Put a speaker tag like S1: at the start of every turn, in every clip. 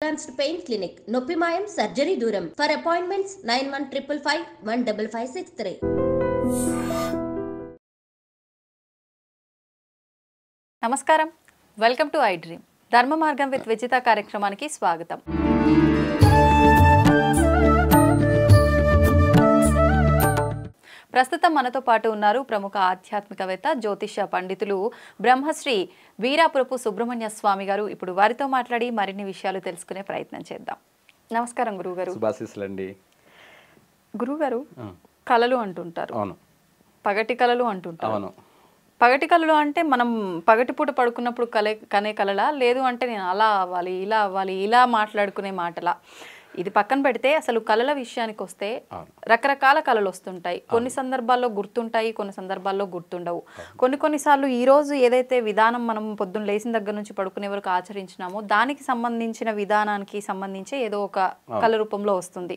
S1: Advanced pain clinic, నొప్పి మాయం, surgery దూరం. For appointments 9155515563.
S2: నమస్కారం, వెల్కమ్ టు ఐ డ్రీమ్. ధర్మ మార్గం విత్ విజిత కార్యక్రమానికి స్వాగతం. ప్రస్తుతం మనతో పాటు ఉన్నారు ప్రముఖ ఆధ్యాత్మికవేత్త, జ్యోతిష పండితులు బ్రహ్మశ్రీ వీరాపురపు సుబ్రహ్మణ్య స్వామి గారు. ఇప్పుడు వారితో మాట్లాడి మరిన్ని విషయాలు తెలుసుకునే ప్రయత్నం చేద్దాం. నమస్కారం గురువుగారు.
S3: శుభాశీస్సులండి.
S2: గురువుగారు, కళలు అంటుంటారు,
S3: అవును,
S2: పగటి కళలు అంటుంటారు.
S3: అవును.
S2: పగటి కళలు అంటే మనం పగటిపూట పడుకున్నప్పుడు కనే కళలా, లేదు అంటే నేను అలా అవ్వాలి, ఇలా అవ్వాలి, ఇలా మాట్లాడుకునే మాటలా? ఇది పక్కన పెడితే అసలు కళల విషయానికి వస్తే రకరకాల కళలు వస్తుంటాయి. కొన్ని సందర్భాల్లో గుర్తుంటాయి, కొన్ని సందర్భాల్లో గుర్తుండవు. కొన్నిసార్లు ఈ రోజు ఏదైతే విధానం మనం పొద్దున్న లేచిన దగ్గర నుంచి పడుకునే వరకు ఆచరించినామో దానికి సంబంధించిన విధానానికి సంబంధించి ఏదో ఒక కళ రూపంలో వస్తుంది.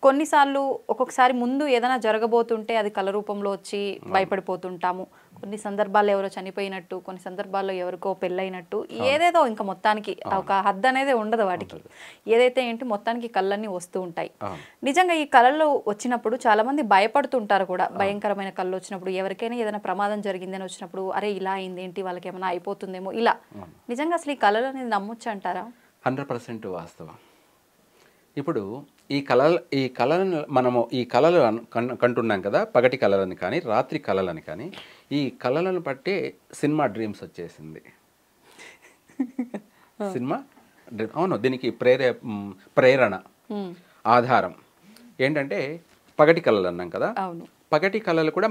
S2: కొన్నిసార్లు ఒక్కొక్కసారి ముందు ఏదైనా జరగబోతుంటే అది కళ రూపంలో వచ్చి భయపడిపోతుంటాము. కొన్ని సందర్భాల్లో ఎవరో చనిపోయినట్టు, కొన్ని సందర్భాల్లో ఎవరికో పెళ్ళైనట్టు, ఏదేదో ఇంకా మొత్తానికి ఒక హద్దు అనేది ఉండదు వాటికి. ఏదైతే ఏంటి మొత్తానికి కళ్ళన్నీ వస్తూ ఉంటాయి. నిజంగా ఈ కళలు వచ్చినప్పుడు చాలా మంది భయపడుతుంటారు కూడా. భయంకరమైన కళ్ళు వచ్చినప్పుడు, ఎవరికైనా ఏదైనా ప్రమాదం జరిగిందని వచ్చినప్పుడు, అరే ఇలా అయింది ఏంటి, వాళ్ళకి ఏమైనా అయిపోతుందేమో ఇలా. నిజంగా అసలు ఈ కళలు అనేది నమ్మొచ్చు అంటారా?
S3: 100% వాస్తవం. ఇప్పుడు ఈ కళలను మనము ఈ కళలు కంటున్నాం కదా, పగటి కళలని కానీ రాత్రి కళలని కానీ, ఈ కళలను బట్టే సినిమా డ్రీమ్స్ వచ్చేసింది. సినిమా డ్రీమ్, అవును. దీనికి ప్రేరణ ఆధారం ఏంటంటే పగటి కళలు అన్నాం కదా. పగటి కళలు కూడా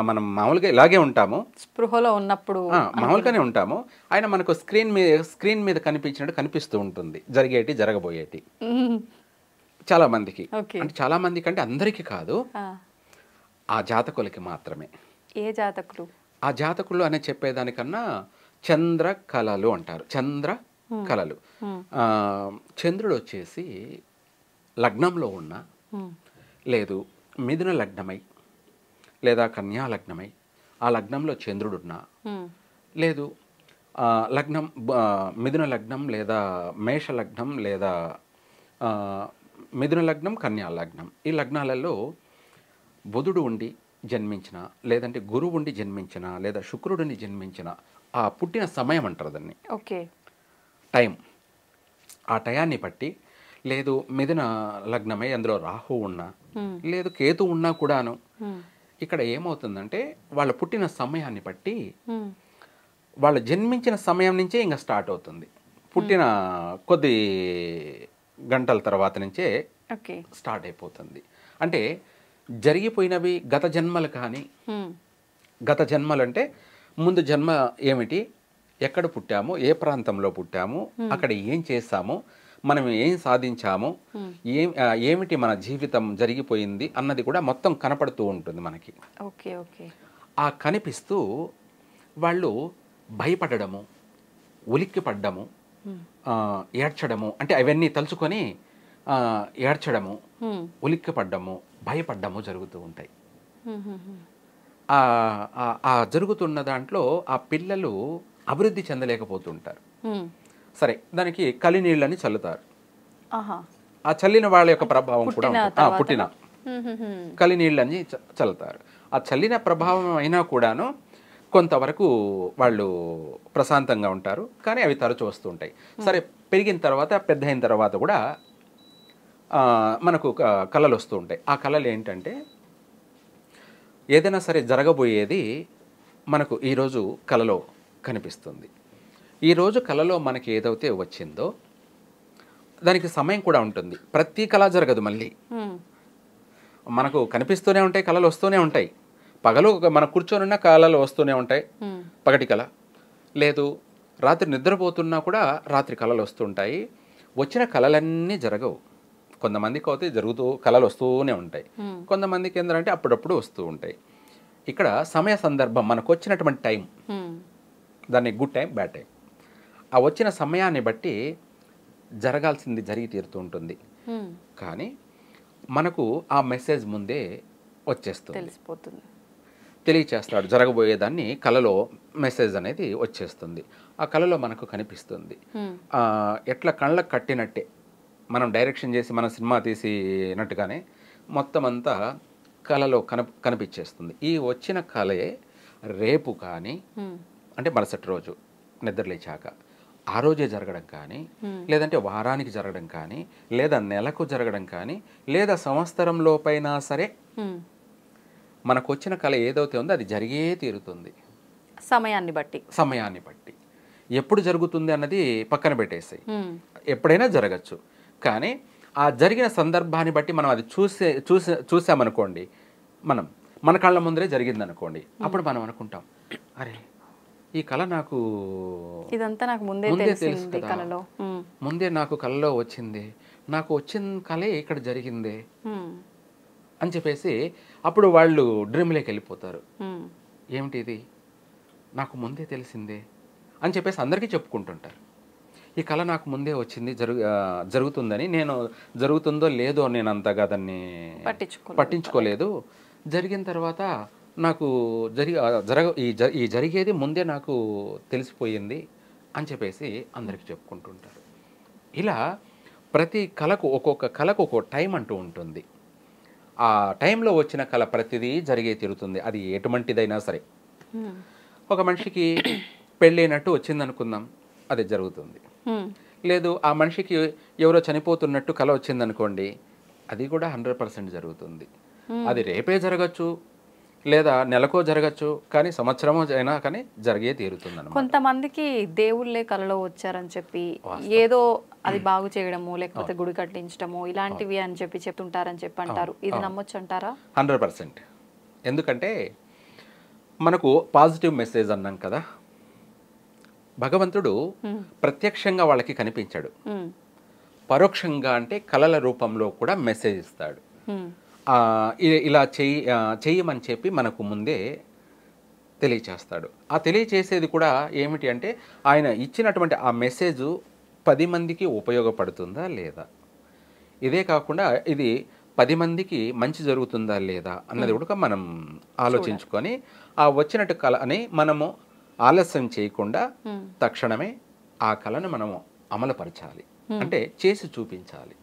S3: మనం మామూలుగా ఇలాగే ఉంటాము, స్పృహలో ఉన్నప్పుడు మామూలుగానే ఉంటాము. ఆయన మనకు స్క్రీన్ మీద కనిపించినట్టు కనిపిస్తూ ఉంటుంది, జరగబోయేటి చాలా మందికి. అంటే చాలా మందికి అంటే అందరికీ కాదు, ఆ జాతకులకి మాత్రమే.
S2: ఏ జాతకులు?
S3: ఆ జాతకులు అనే చెప్పేదానికన్నా చంద్ర కళలు అంటారు. చంద్ర కళలు, చంద్రుడు వచ్చేసి లగ్నంలో ఉన్న, లేదు మిథున లగ్నమై లేదా కన్యా లగ్నమై ఆ లగ్నంలో చంద్రుడున్నా, లేదు లగ్నం మిథున లగ్నం లేదా మేష లగ్నం లేదా మిథున లగ్నం కన్యా లగ్నం, ఈ లగ్నాలలో బుధుడు ఉండి జన్మించిన, లేదంటే గురువు ఉండి జన్మించిన, లేదా శుక్రుడిని జన్మించిన, ఆ పుట్టిన సమయం అంటారు దాన్ని, టైం. ఆ టయాన్ని బట్టి, లేదు మిథున లగ్నమై అందులో రాహు ఉన్నా, లేదు కేతు ఉన్నా కూడాను, ఇక్కడ ఏమవుతుందంటే వాళ్ళ పుట్టిన సమయాన్ని బట్టి, వాళ్ళ జన్మించిన సమయం నుంచే ఇంకా స్టార్ట్ అవుతుంది. పుట్టిన కొద్ది గంటల తర్వాత నుంచే స్టార్ట్ అయిపోతుంది. అంటే జరిగిపోయినవి గత జన్మలు. కానీ గత జన్మలు అంటే ముందు జన్మ ఏమిటి, ఎక్కడ పుట్టాము, ఏ ప్రాంతంలో పుట్టాము, అక్కడ ఏం చేస్తాము, మనం ఏం సాధించాము, ఏమిటి మన జీవితం జరిగిపోయింది అన్నది కూడా మొత్తం కనపడుతూ ఉంటుంది మనకి. ఆ కనిపిస్తూ వాళ్ళు భయపడము, ఉలిక్కి పడ్డము, ఏడ్చడము, అంటే అవన్నీ తలుచుకొని ఏడ్చడము, ఉలిక్కి పడ్డము, భయపడ్డము జరుగుతూ ఉంటాయి. ఆ జరుగుతున్న దాంట్లో ఆ పిల్లలు అభివృద్ధి చెందలేకపోతుంటారు. సరే, దానికి కలినీళ్ళని చల్లుతారు. ఆ చల్లిన వాళ్ళ యొక్క ప్రభావం కూడా పుట్టిన కలినీళ్ళని చల్లుతారు. ఆ చల్లిన ప్రభావం అయినా కూడాను కొంతవరకు వాళ్ళు ప్రశాంతంగా ఉంటారు, కానీ అవి తరచు వస్తూ ఉంటాయి. సరే, పెరిగిన తర్వాత పెద్ద అయిన తర్వాత కూడా మనకు కళలు వస్తూ ఉంటాయి. ఆ కళలు ఏంటంటే ఏదైనా సరే జరగబోయేది మనకు ఈరోజు కళలో కనిపిస్తుంది. ఈరోజు కళలో మనకి ఏదైతే వచ్చిందో దానికి సమయం కూడా ఉంటుంది. ప్రతి కళ జరగదు, మళ్ళీ మనకు కనిపిస్తూనే ఉంటాయి, కళలు వస్తూనే ఉంటాయి. పగలు మనం కూర్చొని కళలు వస్తూనే ఉంటాయి, పగటి కళ. లేదు రాత్రి నిద్రపోతున్నా కూడా రాత్రి కళలు వస్తుంటాయి. వచ్చిన కళలన్నీ జరగవు. కొంతమందికి అయితే కళలు వస్తూనే ఉంటాయి, కొంతమందికి ఏంటంటే అప్పుడప్పుడు వస్తూ ఉంటాయి. ఇక్కడ సమయ సందర్భం మనకు వచ్చినటువంటి టైం, దాన్ని గుడ్ టైం, బ్యాడ్ టైం, ఆ వచ్చిన సమయాన్ని బట్టి జరగాల్సింది జరిగి తీరుతూ ఉంటుంది. కానీ మనకు ఆ మెసేజ్ ముందే వచ్చేస్తుంది,
S2: తెలిసిపోతుంది.
S3: తెలియచేస్తాడు. జరగబోయేదాన్ని కలలో మెసేజ్ అనేది వచ్చేస్తుంది. ఆ కలలో మనకు కనిపిస్తుంది. ఎట్లా కళ్ళకు కట్టినట్టే మనం డైరెక్షన్ చేసి మన సినిమా తీసినట్టుగానే మొత్తం అంతా కలలో కనిపించేస్తుంది. ఈ వచ్చిన కలే రేపు కానీ అంటే మరుసటి రోజు నిద్రలేచాక ఆ రోజే జరగడం కానీ, లేదంటే వారానికి జరగడం కానీ, లేదా నెలకు జరగడం కానీ, లేదా సంవత్సరంలోపైనా సరే మనకు వచ్చిన కళ ఏదైతే ఉందో అది జరిగే తీరుతుంది. సమయాన్ని బట్టి ఎప్పుడు జరుగుతుంది అన్నది పక్కన పెట్టేసాయి. ఎప్పుడైనా జరగచ్చు. కానీ ఆ జరిగిన సందర్భాన్ని బట్టి మనం అది చూసామనుకోండి, మన కళ్ళ ముందరే జరిగిందనుకోండి, అప్పుడు మనం అనుకుంటాం, అరే ఈ కళ నాకు
S2: ఇదంతా నాకు ముందే
S3: తెలుసు కదా, ముందే నాకు కళలో వచ్చింది, నాకు వచ్చిన కళే ఇక్కడ జరిగిందే అని చెప్పేసి అప్పుడు వాళ్ళు డ్రీమ్లోకి వెళ్ళిపోతారు. ఏమిటి ఇది, నాకు ముందే తెలిసిందే అని చెప్పేసి అందరికీ చెప్పుకుంటుంటారు. ఈ కళ నాకు ముందే వచ్చింది, జరుగుతుందని. నేను జరుగుతుందో లేదో నేను అంతగా దాన్ని పట్టించుకోలేదు. జరిగిన తర్వాత నాకు ఈ జరిగేది ముందే నాకు తెలిసిపోయింది అని చెప్పేసి అందరికీ చెప్పుకుంటుంటారు. ఇలా ప్రతి కళకు ఒక్కొక్క కళకు ఒక్కొక్క టైం అంటూ ఉంటుంది. ఆ టైంలో వచ్చిన కళ ప్రతిదీ జరిగే తీరుతుంది. అది ఎటువంటిదైనా సరే. ఒక మనిషికి పెళ్ళైనట్టు వచ్చిందనుకుందాం, అది జరుగుతుంది. లేదు ఆ మనిషికి ఎవరో చనిపోతున్నట్టు కళ వచ్చిందనుకోండి, అది కూడా 100% జరుగుతుంది. అది రేపే జరగచ్చు, లేదా నెలకో జరగచ్చు, కానీ సంవత్సరమో అయినా కానీ జరిగే తీరుతుంది.
S2: కొంతమందికి దేవుళ్ళే కలలో వచ్చారని చెప్పి ఏదో అది బాగు చేయడము, లేకపోతే గుడి కట్టించడము ఇలాంటివి అని చెప్పి చెప్తుంటారని చెప్పి అంటారు. ఇది నమ్మొచ్చు అంటారా?
S3: 100%. ఎందుకంటే మనకు పాజిటివ్ మెసేజ్ అన్నాం కదా, భగవంతుడు ప్రత్యక్షంగా వాళ్ళకి కనిపించాడు, పరోక్షంగా అంటే కళల రూపంలో కూడా మెసేజ్ ఇస్తాడు. ఇలా చెయ్యమని చెప్పి మనకు ముందే తెలియచేస్తాడు. ఆ తెలియచేసేది కూడా ఏమిటి అంటే ఆయన ఇచ్చినటువంటి ఆ మెసేజ్ 10 మందికి ఉపయోగపడుతుందా లేదా, ఇదే కాకుండా ఇది 10 మందికి మంచి జరుగుతుందా లేదా అన్నది కూడా మనం ఆలోచించుకొని ఆ వచ్చినట్టు కళని మనము ఆలస్యం చేయకుండా తక్షణమే ఆ కళను మనము అమలుపరచాలి, అంటే చేసి చూపించాలి.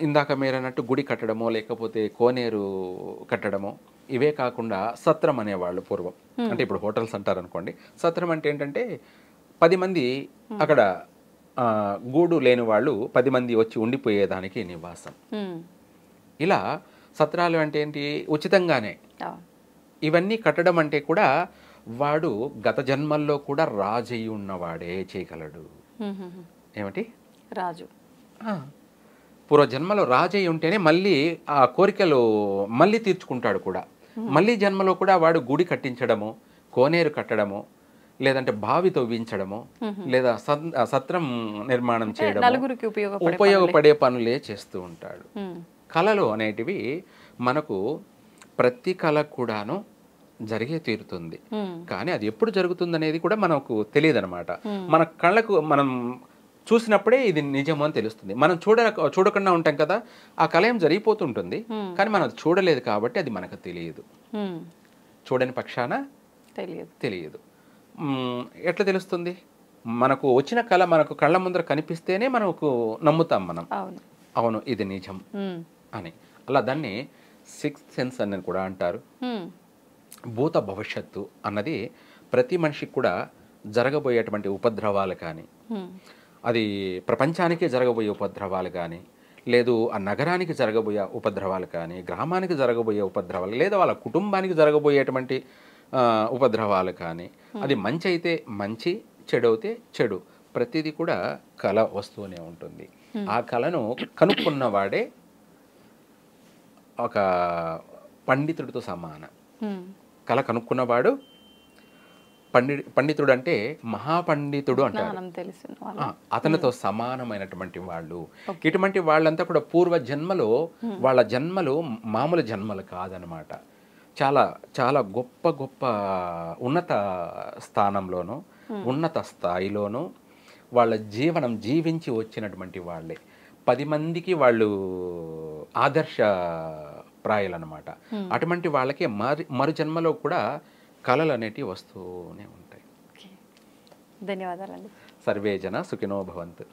S3: ఇందాక మీరు అన్నట్టు గుడి కట్టడమో లేకపోతే కోనేరు కట్టడమో ఇవే కాకుండా సత్రం అనేవాళ్ళు పూర్వం. అంటే ఇప్పుడు హోటల్స్ అంటారు అనుకోండి. సత్రం అంటే ఏంటంటే 10 మంది అక్కడ గూడు లేని వాళ్ళు 10 మంది వచ్చి ఉండిపోయేదానికి నివాసం. ఇలా సత్రాలు అంటే ఏంటి, ఉచితంగానే. ఇవన్నీ కట్టడం అంటే కూడా వాడు గత జన్మల్లో కూడా రాజు అయి ఉన్నవాడే చేయగలడు. ఏమిటి,
S2: రాజు.
S3: పూర్వజన్మలో రాజై ఉంటేనే మళ్ళీ ఆ కోరికలు మళ్ళీ తీర్చుకుంటాడు కూడా. మళ్ళీ జన్మలో కూడా వాడు గుడి కట్టించడము, కోనేరు కట్టడము, లేదంటే బావి తవ్వించడము, లేదా సత్రం నిర్మాణం చేయడము, ఉపయోగపడే పనులే చేస్తూ ఉంటాడు. కళలు అనేటివి మనకు ప్రతి కళ కూడాను జరిగే తీరుతుంది. కానీ అది ఎప్పుడు జరుగుతుంది అనేది కూడా మనకు తెలియదు అనమాట. మన కళ్ళకు మనం చూసినప్పుడే ఇది నిజము అని తెలుస్తుంది. మనం చూడకుండా ఉంటాం కదా, ఆ కళ ఏం జరిగిపోతుంటుంది, కానీ మనం చూడలేదు కాబట్టి అది మనకు తెలియదు. చూడని పక్షాన తెలియదు. ఎట్లా తెలుస్తుంది? మనకు వచ్చిన కళ మనకు కళ్ళ ముందర కనిపిస్తేనే మనకు నమ్ముతాం మనం, అవును ఇది నిజం అని. అలా దాన్ని 6th సెన్స్ అని కూడా అంటారు. భూత భవిష్యత్తు అన్నది ప్రతి మనిషికి కూడా జరగబోయేటువంటి ఉపద్రవాలు కానీ, అది ప్రపంచానికే జరగబోయే ఉపద్రవాలు కానీ, లేదు ఆ నగరానికి జరగబోయే ఉపద్రవాలు కానీ, గ్రామానికి జరగబోయే ఉపద్రవాలు, లేదా వాళ్ళ కుటుంబానికి జరగబోయేటువంటి ఉపద్రవాలు కానీ, అది మంచి అయితే మంచి, చెడు అయితే చెడు, ప్రతిదీ కూడా కళ వస్తూనే ఉంటుంది. ఆ కళను కనుక్కున్నవాడే ఒక పండితుడితో సమానం. కళ కనుక్కున్నవాడు పండితుడు అంటే మహాపండితుడు అంటారు. అతనితో సమానమైనటువంటి వాళ్ళు. ఇటువంటి వాళ్ళంతా కూడా పూర్వ జన్మలో వాళ్ళ జన్మలు మామూలు జన్మలు కాదనమాట. చాలా చాలా గొప్ప గొప్ప ఉన్నత స్థానంలోనూ ఉన్నత స్థాయిలోనూ వాళ్ళ జీవనం జీవించి వచ్చినటువంటి వాళ్ళే. 10 మందికి వాళ్ళు ప్రాయులు అనమాట. అటువంటి వాళ్ళకి మరు జన్మలో కూడా కళలు అనేటివి వస్తూనే ఉంటాయి.
S2: ధన్యవాదాలండి.
S3: సర్వే జన సుఖినో భవంతు.